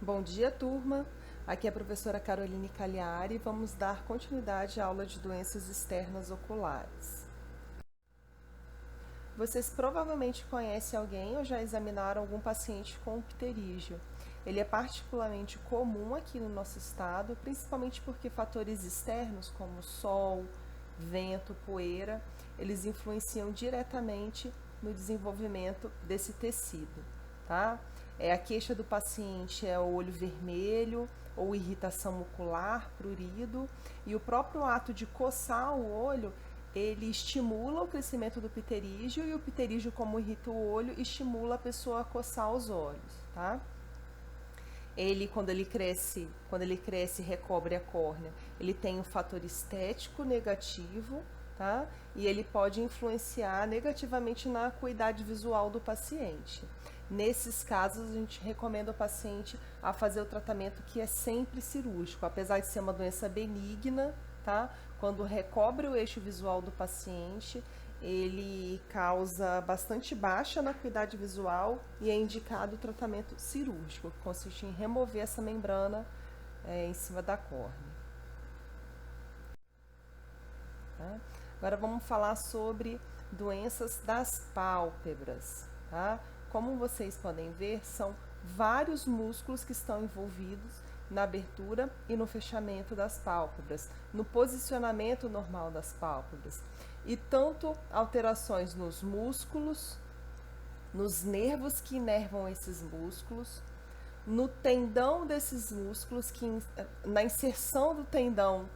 Bom dia, turma! Aqui é a professora Caroline Cagliari e vamos dar continuidade à aula de doenças externas oculares. Vocês provavelmente conhecem alguém ou já examinaram algum paciente com pterígio. Ele é particularmente comum aqui no nosso estado, principalmente porque fatores externos como sol, vento, poeira, eles influenciam diretamente no desenvolvimento desse tecido, tá? A queixa do paciente é o olho vermelho ou irritação ocular, prurido, e o próprio ato de coçar o olho, ele estimula o crescimento do pterígio, e o pterígio, como irrita o olho, estimula a pessoa a coçar os olhos, tá? Quando ele cresce, recobre a córnea, ele tem um fator estético negativo, tá? E ele pode influenciar negativamente na acuidade visual do paciente. Nesses casos, a gente recomenda o paciente a fazer o tratamento que é sempre cirúrgico, apesar de ser uma doença benigna, tá? Quando recobre o eixo visual do paciente, ele causa bastante baixa na acuidade visual e é indicado o tratamento cirúrgico, que consiste em remover essa membrana em cima da córnea. Tá? Agora vamos falar sobre doenças das pálpebras. Tá? Como vocês podem ver, são vários músculos que estão envolvidos na abertura e no fechamento das pálpebras, no posicionamento normal das pálpebras. E tanto alterações nos músculos, nos nervos que inervam esses músculos, no tendão desses músculos, na inserção do tendão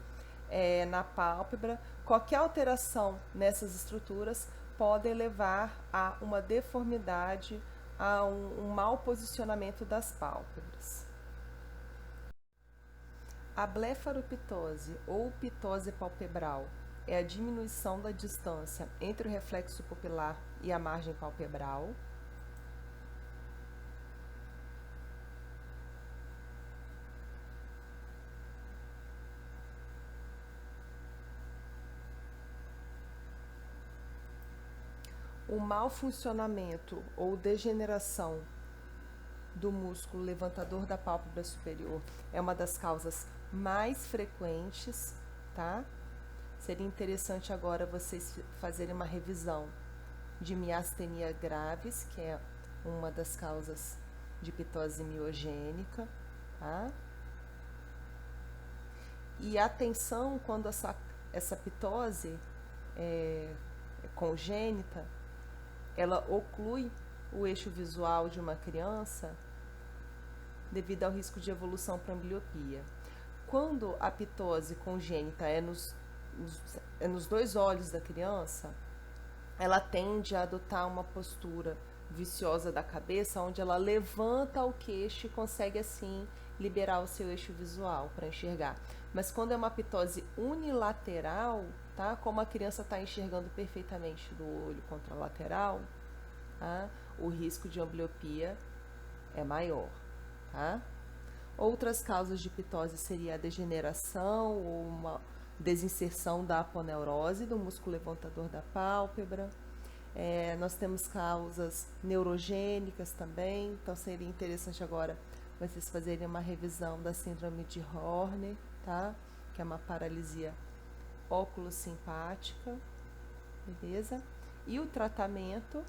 na pálpebra, qualquer alteração nessas estruturas pode levar a uma deformidade, a um mau posicionamento das pálpebras. A blefaroptose ou ptose palpebral é a diminuição da distância entre o reflexo pupilar e a margem palpebral. O mau funcionamento ou degeneração do músculo levantador da pálpebra superior é uma das causas mais frequentes, tá? Seria interessante agora vocês fazerem uma revisão de miastenia graves, que é uma das causas de ptose miogênica, tá? E atenção quando essa ptose congênita, ela oclui o eixo visual de uma criança devido ao risco de evolução para ambliopia. Quando a ptose congênita é nos dois olhos da criança, ela tende a adotar uma postura viciosa da cabeça, onde ela levanta o queixo e consegue assim liberar o seu eixo visual para enxergar. Mas quando é uma ptose unilateral, tá? Como a criança está enxergando perfeitamente do olho contralateral, tá? O risco de ambliopia é maior, tá? Outras causas de ptose seria a degeneração ou uma desinserção da aponeurose do músculo levantador da pálpebra. Nós temos causas neurogênicas também, então seria interessante agora vocês fazerem uma revisão da síndrome de Horner, tá? Que é uma paralisia óculo-simpática, beleza? E o tratamento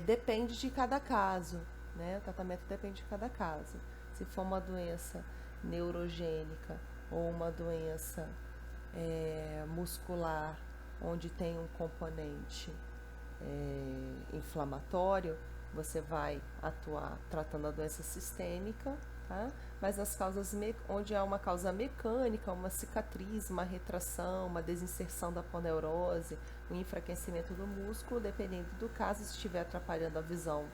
depende de cada caso, né? O tratamento depende de cada caso. Se for uma doença neurogênica ou uma doença muscular, onde tem um componente inflamatório, você vai atuar tratando a doença sistêmica, tá? Mas nas causas onde há uma causa mecânica, uma cicatriz, uma retração, uma desinserção da aponeurose, um enfraquecimento do músculo, dependendo do caso, se estiver atrapalhando a visão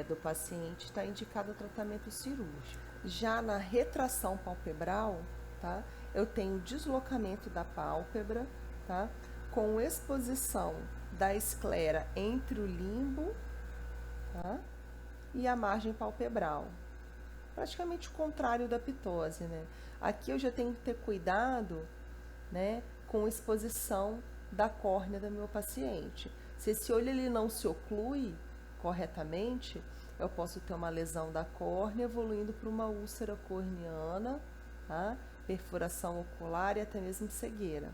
do paciente, está indicado o tratamento cirúrgico. Já na retração palpebral, tá? Eu tenho deslocamento da pálpebra, tá? Com exposição da esclera entre o limbo, tá? E a margem palpebral. Praticamente o contrário da ptose, né? Aqui eu já tenho que ter cuidado, né, com a exposição da córnea do meu paciente. Se esse olho ele não se oclui corretamente, eu posso ter uma lesão da córnea evoluindo para uma úlcera corneana, tá? Perfuração ocular e até mesmo cegueira.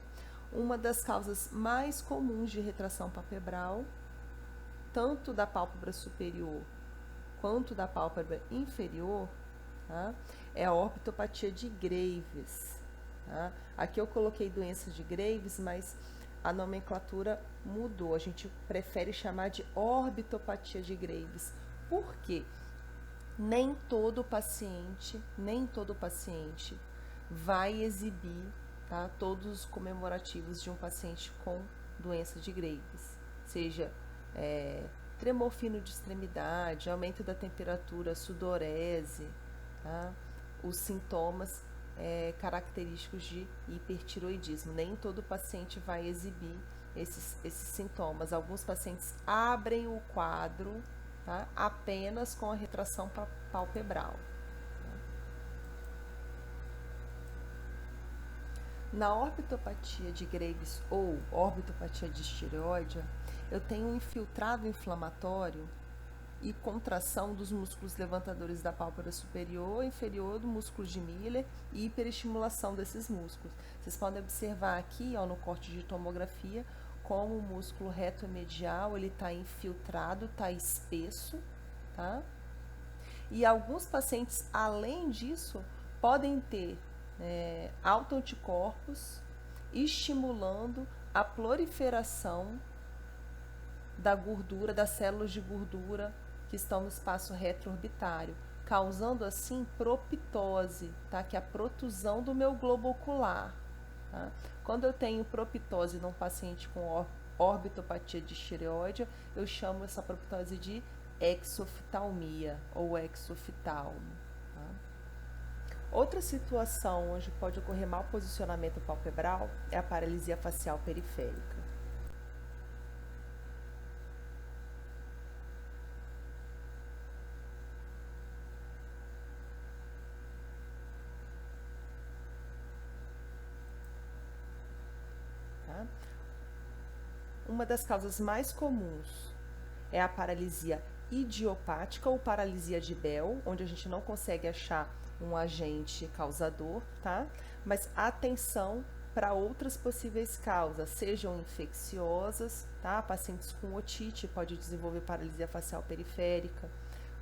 Uma das causas mais comuns de retração palpebral, tanto da pálpebra superior quanto da pálpebra inferior, tá? É a orbitopatia de Graves. Tá? Aqui eu coloquei doença de Graves, mas a nomenclatura mudou. A gente prefere chamar de orbitopatia de Graves. Por quê? Nem todo paciente vai exibir, tá, todos os comemorativos de um paciente com doença de Graves, seja tremor fino de extremidade, aumento da temperatura, sudorese, tá? Os sintomas característicos de hipertiroidismo. Nem todo paciente vai exibir esses sintomas. Alguns pacientes abrem o quadro, tá, apenas com a retração palpebral. Na orbitopatia de Graves ou orbitopatia distireoide, eu tenho um infiltrado inflamatório e contração dos músculos levantadores da pálpebra superior e inferior do músculo de Miller e hiperestimulação desses músculos. Vocês podem observar aqui, ó, no corte de tomografia, como o músculo reto-medial ele está infiltrado, está espesso, tá? E alguns pacientes, além disso, podem ter autoanticorpos estimulando a proliferação da gordura, das células de gordura que estão no espaço retroorbitário, causando assim proptose, tá? Que é a protusão do meu globo ocular. Tá? Quando eu tenho proptose num paciente com orbitopatia distireoide, eu chamo essa proptose de exoftalmia ou exoftalmo. Outra situação onde pode ocorrer mau posicionamento palpebral é a paralisia facial periférica. Tá? Uma das causas mais comuns é a paralisia idiopática ou paralisia de Bell, onde a gente não consegue achar um agente causador, tá? Mas atenção para outras possíveis causas, sejam infecciosas, tá? Pacientes com otite pode desenvolver paralisia facial periférica,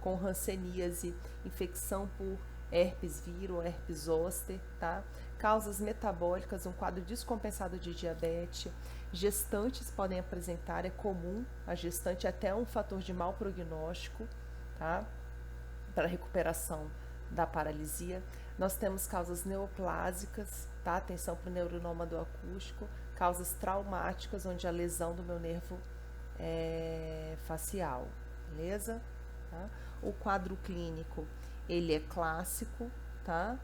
com hanseníase, infecção por herpes vírus, herpes zoster, tá? Causas metabólicas, um quadro descompensado de diabetes, gestantes podem apresentar, é comum, a gestante é até um fator de mau prognóstico, tá? Para recuperação da paralisia. Nós temos causas neoplásicas, tá? Atenção para o neuronômado acústico, causas traumáticas, onde a lesão do meu nervo facial, beleza? Tá? O quadro clínico, ele é clássico, tá?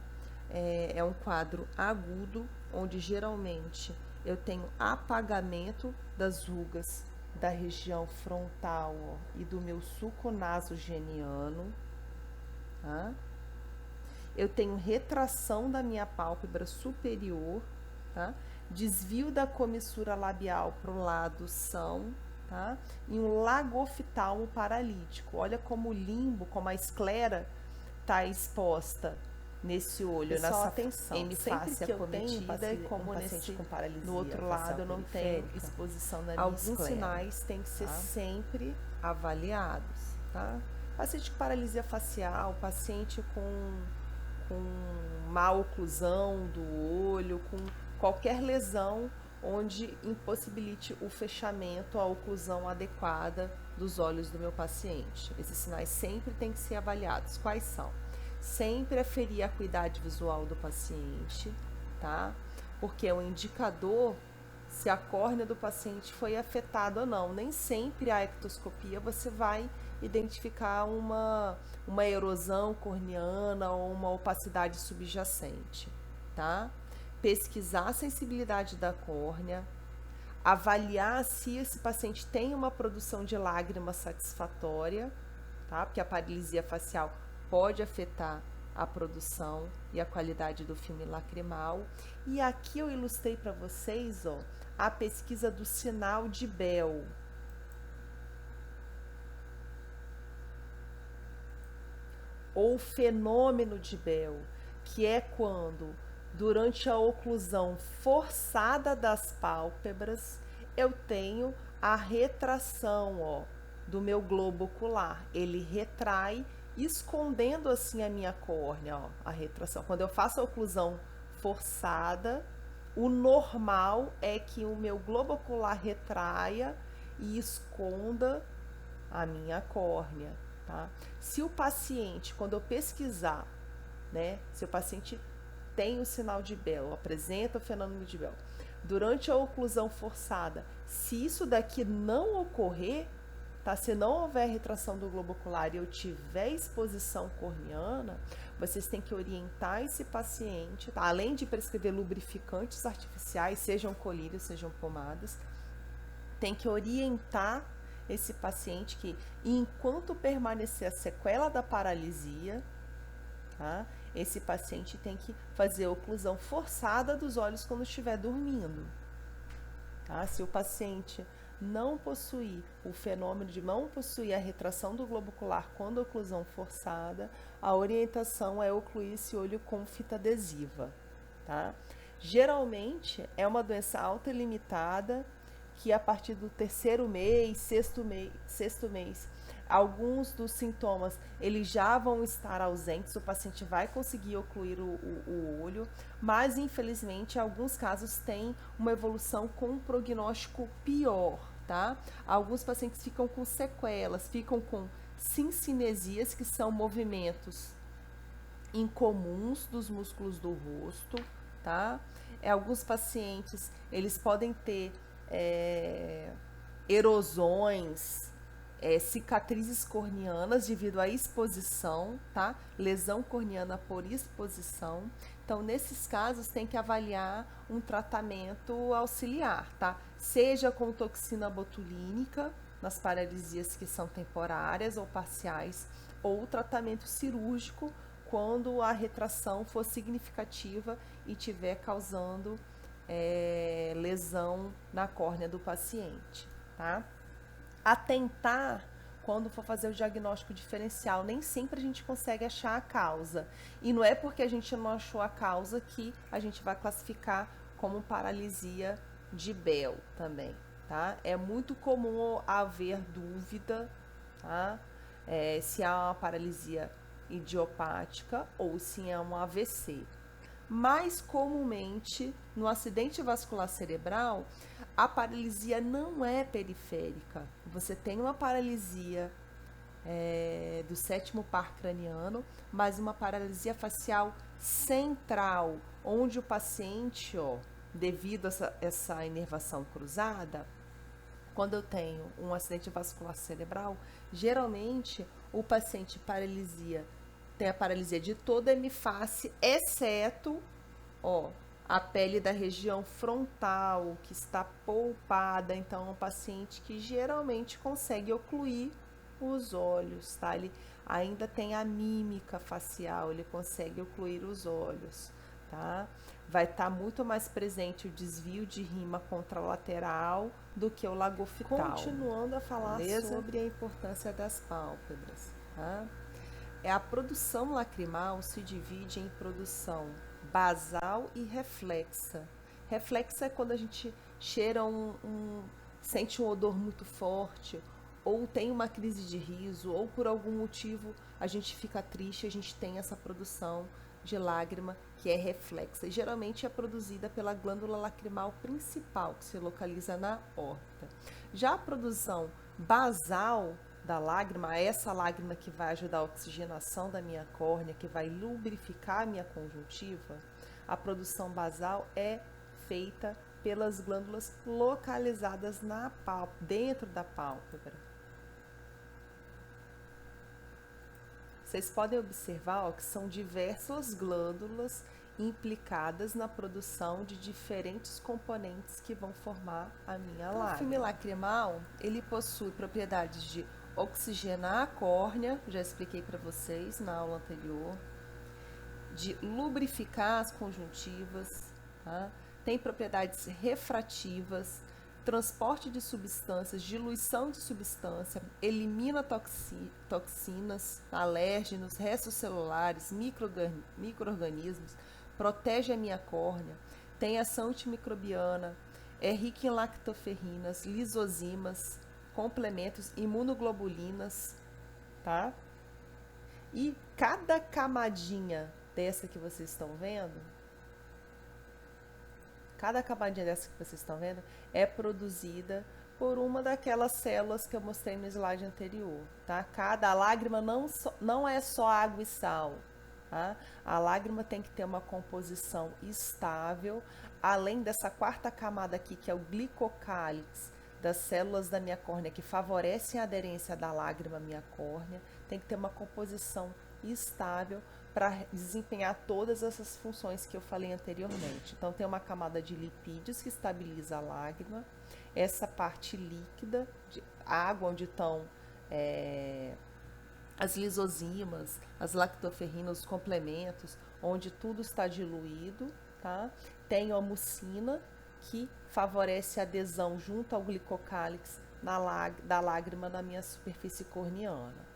É um quadro agudo, onde geralmente eu tenho apagamento das rugas da região frontal, ó, e do meu sulco nasogeniano, tá? Eu tenho retração da minha pálpebra superior, tá? Desvio da comissura labial para o lado são, tá? E um lagoftalmo paralítico. Olha como o limbo, como a esclera está exposta nesse olho, Pessoal, nessa atenção, hemifácie acometida, e como nesse, com paralisia no outro lado eu não tenho periférica, exposição na minha alguns esclera. sinais Têm que ser tá? sempre avaliados, tá? Paciente com paralisia facial, paciente com má oclusão do olho, com qualquer lesão onde impossibilite o fechamento, a oclusão adequada dos olhos do meu paciente. Esses sinais sempre têm que ser avaliados. Quais são? Sempre aferir a acuidade visual do paciente, tá? Porque é um indicador se a córnea do paciente foi afetada ou não. Nem sempre a ectoscopia você vai identificar uma erosão corneana ou uma opacidade subjacente, tá? Pesquisar a sensibilidade da córnea, avaliar se esse paciente tem uma produção de lágrima satisfatória, tá? Porque a paralisia facial pode afetar a produção e a qualidade do filme lacrimal. E aqui eu ilustrei para vocês, ó, a pesquisa do sinal de Bell. ou fenômeno de Bell, que é quando, durante a oclusão forçada das pálpebras, eu tenho a retração, ó, do meu globo ocular. Ele retrai, escondendo assim a minha córnea, ó, a retração. Quando eu faço a oclusão forçada, o normal é que o meu globo ocular retraia e esconda a minha córnea, tá? Se o paciente, quando eu pesquisar, né, se o paciente tem o sinal de Bell, apresenta o fenômeno de Bell, durante a oclusão forçada, se isso daqui não ocorrer, tá? Se não houver retração do globo ocular e eu tiver exposição corneana, vocês têm que orientar esse paciente, tá? Além de prescrever lubrificantes artificiais, sejam colírios, sejam pomadas, tem que orientar esse paciente que, enquanto permanecer a sequela da paralisia, tá? Esse paciente tem que fazer a oclusão forçada dos olhos quando estiver dormindo. Tá? Se o paciente não possuir o fenômeno de não possuir a retração do globo ocular quando a oclusão forçada, a orientação é ocluir esse olho com fita adesiva. Tá? Geralmente é uma doença autolimitada que a partir do terceiro mês, sexto mês, alguns dos sintomas eles já vão estar ausentes, o paciente vai conseguir ocluir o olho, mas infelizmente em alguns casos tem uma evolução com um prognóstico pior, tá? Alguns pacientes ficam com sequelas, ficam com cincinesias, que são movimentos incomuns dos músculos do rosto, tá? Alguns pacientes eles podem ter erosões, cicatrizes corneanas devido à exposição, tá? Lesão corneana por exposição. Então, nesses casos, tem que avaliar um tratamento auxiliar, tá? Seja com toxina botulínica, nas paralisias que são temporárias ou parciais, ou tratamento cirúrgico, quando a retração for significativa e estiver causando lesão na córnea do paciente, tá? Atentar quando for fazer o diagnóstico diferencial, nem sempre a gente consegue achar a causa. E não é porque a gente não achou a causa que a gente vai classificar como paralisia de Bell também, tá? É muito comum haver dúvida, tá? Se há uma paralisia idiopática ou se é um AVC. Mais comumente, no acidente vascular cerebral, a paralisia não é periférica. Você tem uma paralisia do sétimo par craniano, mas uma paralisia facial central, onde o paciente, devido a essa inervação cruzada, quando eu tenho um acidente vascular cerebral, geralmente o paciente tem a paralisia de toda a hemiface, exceto a pele da região frontal, que está poupada. Então, é um paciente que geralmente consegue ocluir os olhos, tá? Ele ainda tem a mímica facial, ele consegue ocluir os olhos, tá? Vai estar muito mais presente o desvio de rima contralateral do que o lagofital. Continuando a falar sobre a importância das pálpebras, tá? A produção lacrimal se divide em produção basal e reflexa. Reflexa é quando a gente cheira sente um odor muito forte, ou tem uma crise de riso, ou por algum motivo a gente fica triste, a gente tem essa produção de lágrima que é reflexa. E geralmente é produzida pela glândula lacrimal principal, que se localiza na órbita. Já a produção basal da lágrima, essa lágrima que vai ajudar a oxigenação da minha córnea, que vai lubrificar a minha conjuntiva, a produção basal é feita pelas glândulas localizadas na pálpebra, dentro da pálpebra. Vocês podem observar que são diversas glândulas implicadas na produção de diferentes componentes que vão formar a minha lágrima. O filme lacrimal, ele possui propriedades de oxigenar a córnea, já expliquei para vocês na aula anterior, de lubrificar as conjuntivas, tá? Tem propriedades refrativas, transporte de substâncias, diluição de substância, elimina toxinas, alérgenos, restos celulares, micro-organismos, protege a minha córnea, tem ação antimicrobiana, é rica em lactoferrinas, lisozimas, complementos, imunoglobulinas, tá? E cada camadinha dessa que vocês estão vendo, é produzida por uma daquelas células que eu mostrei no slide anterior, tá? A lágrima não é só água e sal, tá? A lágrima tem que ter uma composição estável, além dessa quarta camada aqui, que é o glicocálix, das células da minha córnea, que favorecem a aderência da lágrima à minha córnea, tem que ter uma composição estável para desempenhar todas essas funções que eu falei anteriormente. Então, tem uma camada de lipídios que estabiliza a lágrima, essa parte líquida, de água, onde estão as lisozimas, as lactoferrinas, os complementos, onde tudo está diluído, tá? Tem a mucina, que favorece a adesão junto ao glicocálix da lágrima na minha superfície corneana.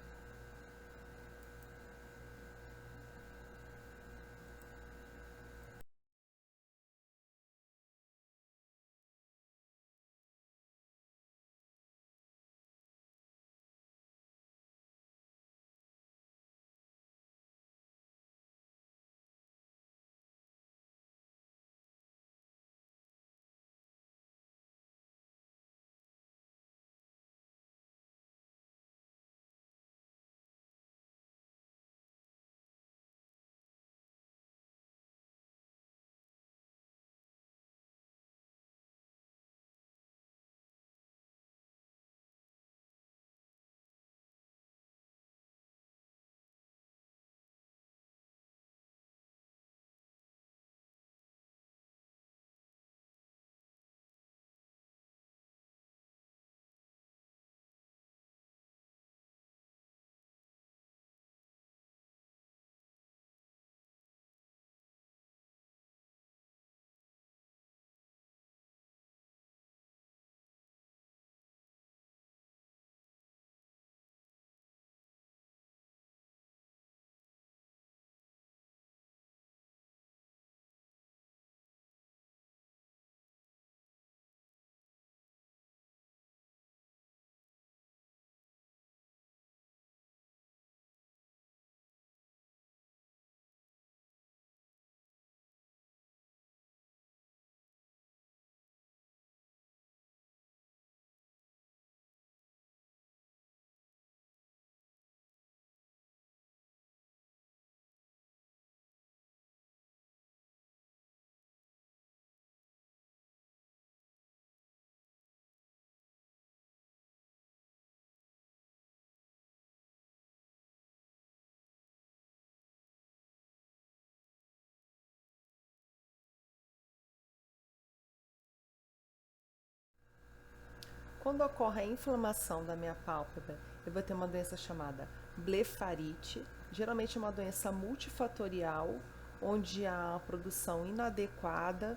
Quando ocorre a inflamação da minha pálpebra, eu vou ter uma doença chamada blefarite, geralmente é uma doença multifatorial, onde há a produção inadequada,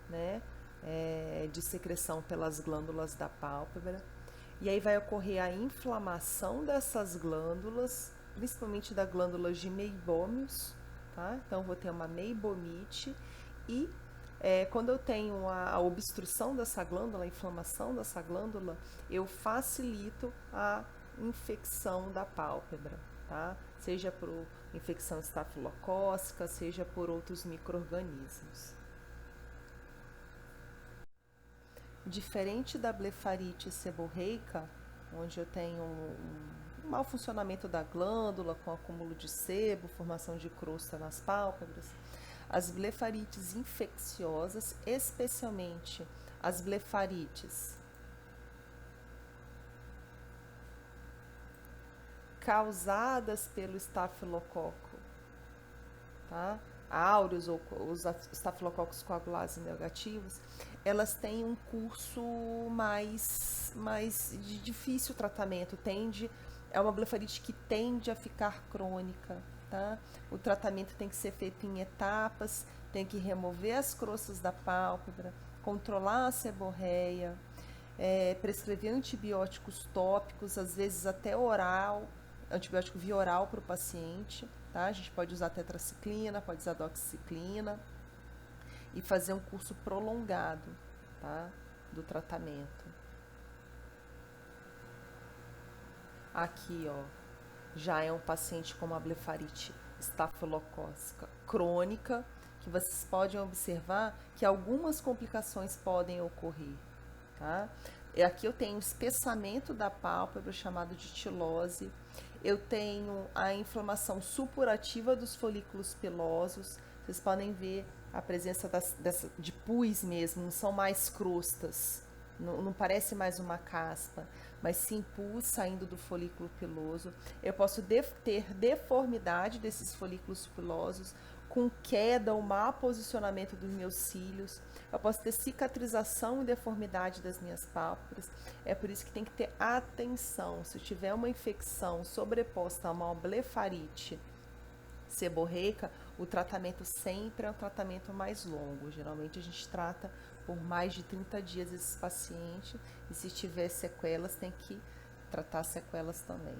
né, de secreção pelas glândulas da pálpebra. E aí vai ocorrer a inflamação dessas glândulas, principalmente da glândula de Meibômios, tá? Então, eu vou ter uma meibomite e quando eu tenho a obstrução dessa glândula, a inflamação dessa glândula, eu facilito a infecção da pálpebra, tá? Seja por infecção estafilocócica, seja por outros micro-organismos. Diferente da blefarite seborreica, onde eu tenho um mau funcionamento da glândula, com acúmulo de sebo, formação de crosta nas pálpebras, as blefarites infecciosas, especialmente as blefarites causadas pelo estafilococo, tá? Áureos ou os estafilococos coagulados negativos, elas têm um curso mais de difícil tratamento, é uma blefarite que tende a ficar crônica, tá? O tratamento tem que ser feito em etapas, tem que remover as crostas da pálpebra, controlar a seborreia, prescrever antibióticos tópicos, às vezes até oral, antibiótico via oral para o paciente, tá? A gente pode usar tetraciclina, pode usar doxiciclina e fazer um curso prolongado, tá? Do tratamento. Aqui, ó, já é um paciente com uma blefarite estafilocócica crônica, que vocês podem observar que algumas complicações podem ocorrer, tá? Aqui eu tenho espessamento da pálpebra, chamado de tilose. Eu tenho a inflamação supurativa dos folículos pilosos. Vocês podem ver a presença de pus mesmo, não são mais crostas, não parece mais uma caspa, mas sim pus saindo do folículo piloso. Eu posso ter deformidade desses folículos pilosos, com queda ou mau posicionamento dos meus cílios. Eu posso ter cicatrização e deformidade das minhas pálpebras. É por isso que tem que ter atenção. Se eu tiver uma infecção sobreposta a uma blefarite seborreica, o tratamento sempre é um tratamento mais longo. Geralmente a gente trata por mais de 30 dias esse paciente, e se tiver sequelas, tem que tratar sequelas também.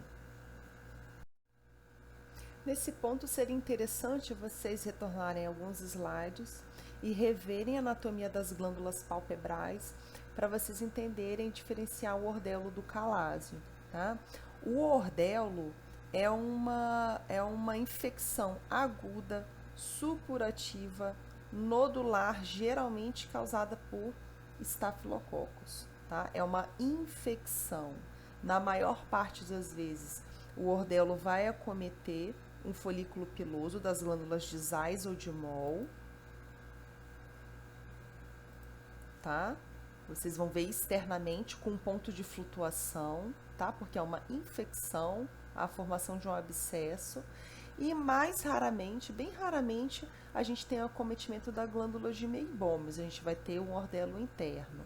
Nesse ponto, seria interessante vocês retornarem alguns slides e reverem a anatomia das glândulas palpebrais para vocês entenderem e diferenciar o ordelo do calásio, tá? O ordelo é uma infecção aguda, supurativa, nodular, geralmente causada por estafilococos, tá? É uma infecção. Na maior parte das vezes, o ordelo vai acometer um folículo piloso das glândulas de Zeiss ou de Moll, tá? Vocês vão ver externamente com um ponto de flutuação, tá? Porque é uma infecção, a formação de um abscesso. E mais raramente, bem raramente, a gente tem o acometimento da glândula de Meibomius, a gente vai ter um ordelo interno,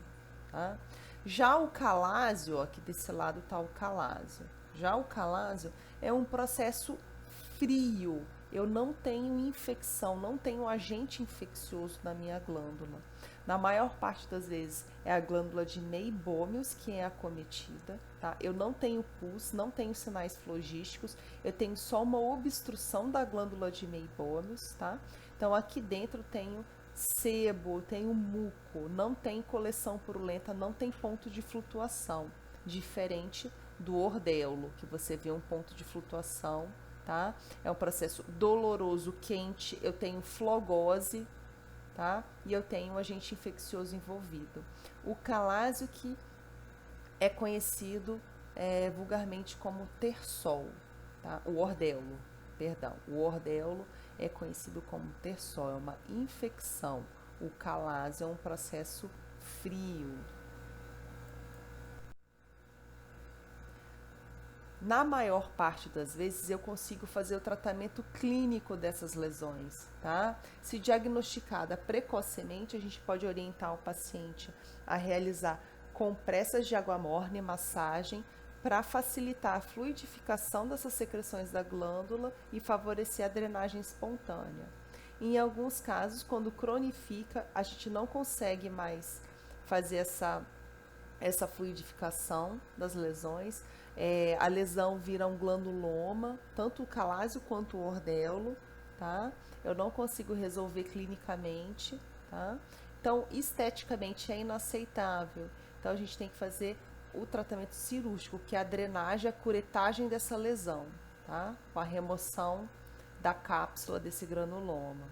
tá? Já o calásio, aqui desse lado está o calásio. Já o calásio é um processo frio. Eu não tenho infecção, não tenho agente infeccioso na minha glândula. Na maior parte das vezes é a glândula de Meibomius que é acometida, tá? Eu não tenho pus, não tenho sinais flogísticos, eu tenho só uma obstrução da glândula de Meibomius, tá? Então aqui dentro tenho sebo, tenho muco, não tem coleção purulenta, não tem ponto de flutuação, diferente do ordelo, que você vê um ponto de flutuação, tá? É um processo doloroso, quente, eu tenho flogose, tá? E eu tenho um agente infeccioso envolvido. O calásio, que é conhecido vulgarmente como terçol, tá? O ordelo, perdão, o ordelo é conhecido como terçol, é uma infecção. O calásio é um processo frio. Na maior parte das vezes, eu consigo fazer o tratamento clínico dessas lesões, tá? Se diagnosticada precocemente, a gente pode orientar o paciente a realizar compressas de água morna e massagem para facilitar a fluidificação dessas secreções da glândula e favorecer a drenagem espontânea. Em alguns casos, quando cronifica, a gente não consegue mais fazer essa fluidificação das lesões. A lesão vira um glanduloma, tanto o calásio quanto o ordelo, tá? Eu não consigo resolver clinicamente, tá? Então, esteticamente é inaceitável. Então, a gente tem que fazer o tratamento cirúrgico, que é a drenagem, a curetagem dessa lesão, tá? Com a remoção da cápsula desse granuloma.